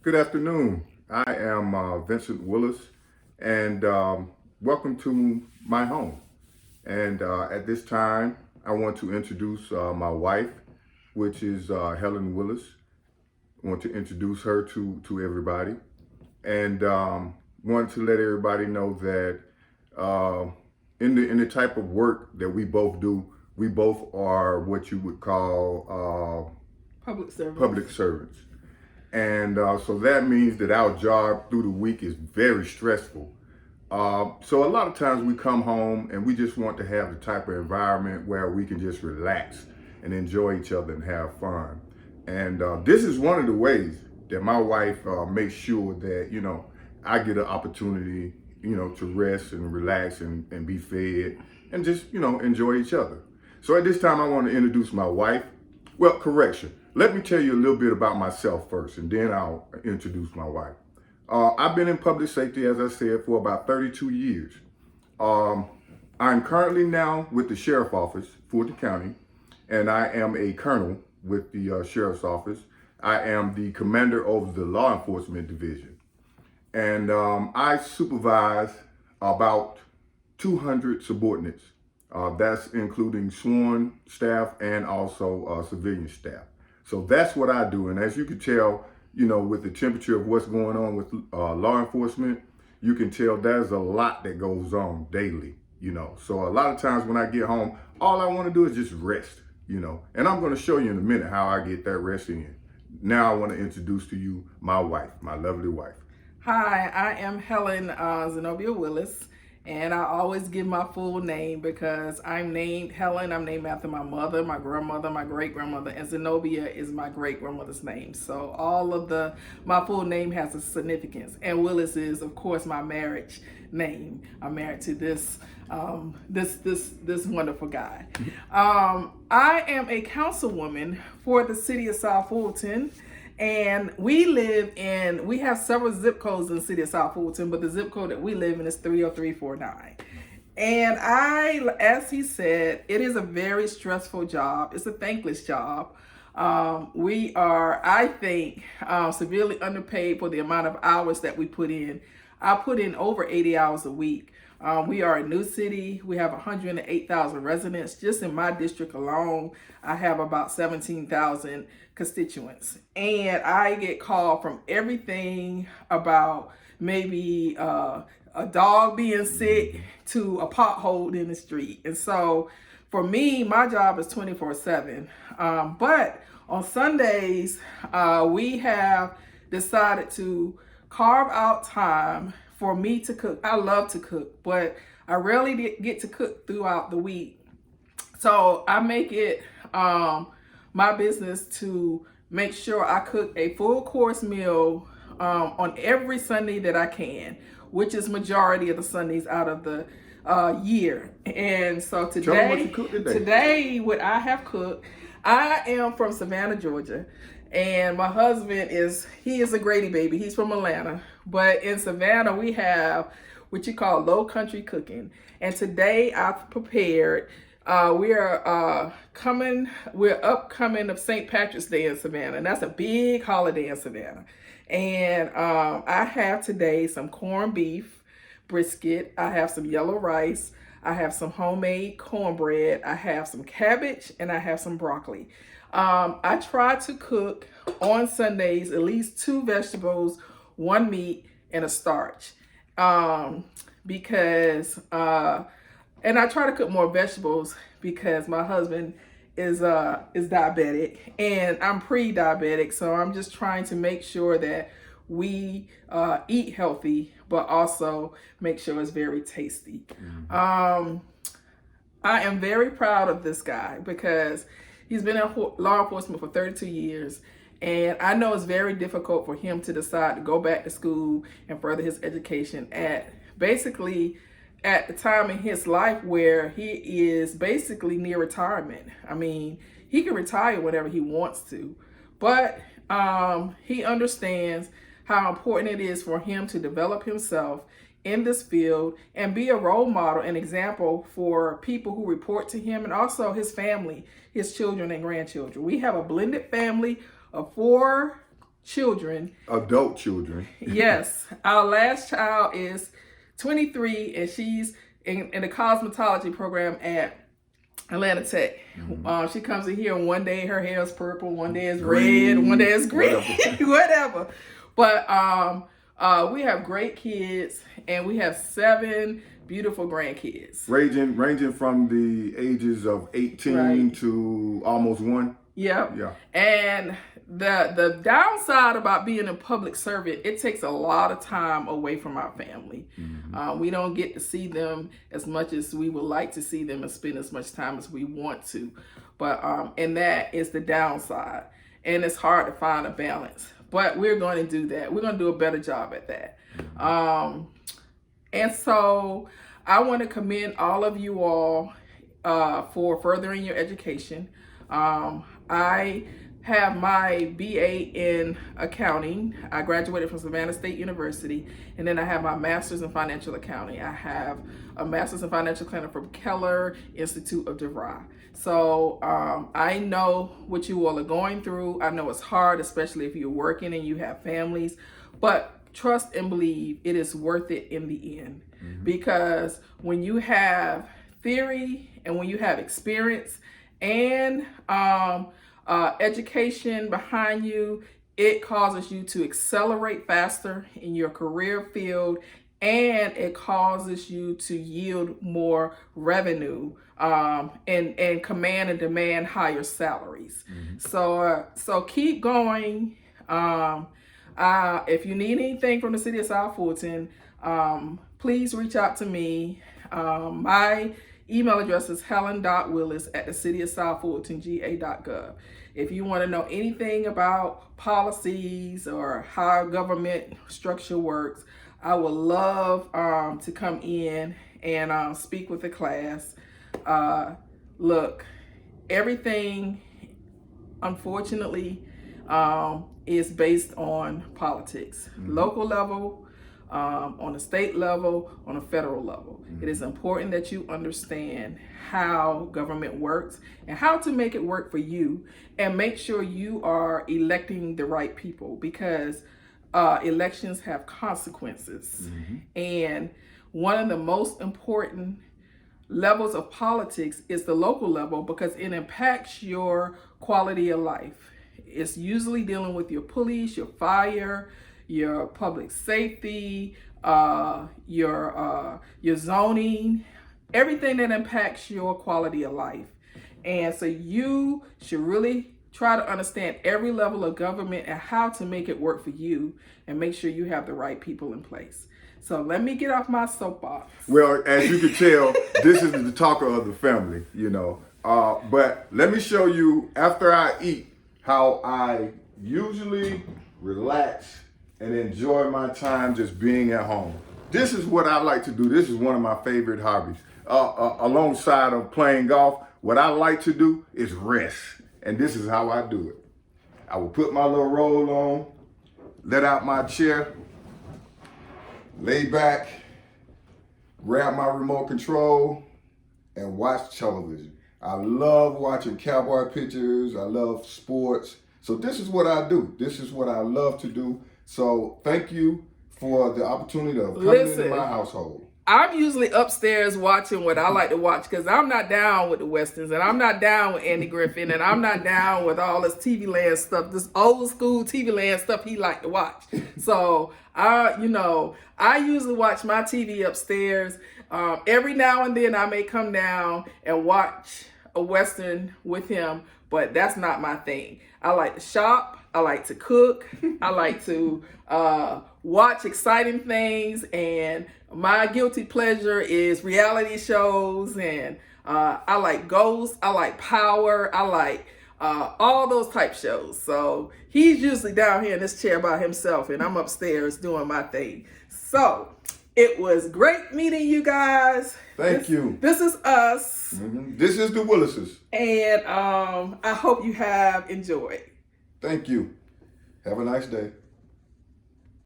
Good afternoon. I am Vincent Willis, and welcome to my home. And at this time, I want to introduce my wife, which is Helen Willis. I want to introduce her to everybody, and want to let everybody know that in the type of work that we both do, we both are what you would call Public service. public servants. And so that means that our job through the week is very stressful. So a lot of times we come home and we just want to have the type of environment where we can just relax and enjoy each other and have fun. And this is one of the ways that my wife makes sure that, I get an opportunity, to rest and relax and be fed and just, enjoy each other. So at this time, I want to introduce my wife. Well, correction. Let me tell you a little bit about myself first, and then I'll introduce my wife. I've been in public safety, as I said, for about 32 years. I'm currently now with the Sheriff's Office, Fulton County, and I am a colonel with the Sheriff's Office. I am the commander of the Law Enforcement Division, and I supervise about 200 subordinates. That's including sworn staff and also civilian staff. So that's what I do. And as you can tell, with the temperature of what's going on with law enforcement, you can tell there's a lot that goes on daily, So a lot of times when I get home, all I want to do is just rest, And I'm going to show you in a minute how I get that rest in. Now I want to introduce to you my wife, my lovely wife. Hi, I am Helen Zenobia Willis, and I always give my full name because I'm named Helen. I'm named after my mother, my grandmother, my great-grandmother, and Zenobia is my great-grandmother's name. So all of my full name has a significance, and Willis is, of course, my marriage name. I'm married to this wonderful guy. I am a councilwoman for the city of South Fulton. And we have several zip codes in the city of South Fulton, but the zip code that we live in is 30349. And as he said, it is a very stressful job. It's a thankless job. We are, I think, severely underpaid for the amount of hours that we put in. I put in over 80 hours a week. We are a new city. We have 108,000 residents. Just in my district alone, I have about 17,000 constituents. And I get called from everything about maybe a dog being sick to a pothole in the street. And so for me, my job is 24/7. But on Sundays, we have decided to carve out time for me to cook. I love to cook, but I rarely get to cook throughout the week. So I make it my business to make sure I cook a full course meal on every Sunday that I can, which is majority of the Sundays out of the year. And so today what I have cooked, I am from Savannah, Georgia. And my husband is a Grady baby. He's from Atlanta. But in Savannah, we have what you call low country cooking. And today I've prepared, we're upcoming of St. Patrick's Day in Savannah. And that's a big holiday in Savannah. And I have today some corned beef brisket. I have some yellow rice. I have some homemade cornbread. I have some cabbage, and I have some broccoli. I try to cook on Sundays at least 2 vegetables, 1 meat, and a starch. Because and I try to cook more vegetables because my husband is diabetic and I'm pre-diabetic, so I'm just trying to make sure that we eat healthy, but also make sure it's very tasty. Mm-hmm. I am very proud of this guy because he's been in law enforcement for 32 years. And I know it's very difficult for him to decide to go back to school and further his education at the time in his life where he is basically near retirement. I mean, he can retire whenever he wants to, but he understands how important it is for him to develop himself in this field and be a role model and example for people who report to him and also his family, his children and grandchildren. We have a blended family of 4 children. Adult children. Yes, our last child is 23, and she's in the cosmetology program at Atlanta Tech. She comes in here, and one day her hair is purple, one day is red, one day is green, whatever. But we have great kids, and we have 7 beautiful grandkids. Ranging from the ages of 18 to almost 1. Yep. Yeah. And the downside about being a public servant, it takes a lot of time away from our family. We don't get to see them as much as we would like to see them and spend as much time as we want to. But and that is the downside. And it's hard to find a balance. But we're going to do that. We're going to do a better job at that. And so I want to commend all of you all for furthering your education. I have my BA in accounting. I graduated from Savannah State University, and then I have my master's in financial accounting. I have a master's in financial accounting from Keller Institute of DeVry. So I know what you all are going through. I know it's hard, especially if you're working and you have families, but trust and believe it is worth it in the end. Because when you have theory and when you have experience and education behind you, it causes you to accelerate faster in your career field, and it causes you to yield more revenue and command and demand higher salaries. So keep going. If you need anything from the city of South Fulton, please reach out to me. My email address is helen.willis@thecityofsouthfultonga.gov. If you want to know anything about policies or how government structure works, I would love to come in and speak with the class. Look, everything, unfortunately, is based on politics. Local level, on a state level, on a federal level. It is important that you understand how government works and how to make it work for you, and make sure you are electing the right people, because elections have consequences. And one of the most important levels of politics is the local level, because it impacts your quality of life. It's usually dealing with your police, your fire, your public safety, your zoning, everything that impacts your quality of life. And so you should really try to understand every level of government and how to make it work for you, and make sure you have the right people in place. So let me get off my soapbox. Well, as you can tell, this is the talker of the family, you know. But let me show you, after I eat, how I usually relax and enjoy my time just being at home. This is what I like to do. This is one of my favorite hobbies. Alongside of playing golf, what I like to do is rest. And this is how I do it. I will put my little roll on, let out my chair, lay back, grab my remote control, and watch television. I love watching cowboy pictures. I love sports. So this is what I do. This is what I love to do. So thank you for the opportunity of coming into my household. I'm usually upstairs watching what I like to watch, because I'm not down with the Westerns, and I'm not down with Andy Griffin, and I'm not down with all this TV Land stuff, this old school TV Land stuff he liked to watch. So I usually watch my TV upstairs. Every now and then I may come down and watch a Western with him, but that's not my thing. I like to shop. I like to cook. I like to watch exciting things, and my guilty pleasure is reality shows, and I like Ghost. I like Power. I like all those type shows. So he's usually down here in this chair by himself, and I'm upstairs doing my thing. So it was great meeting you guys. Thank you. This is us. This is the Willises. And I hope you have enjoyed. Thank you. Have a nice day.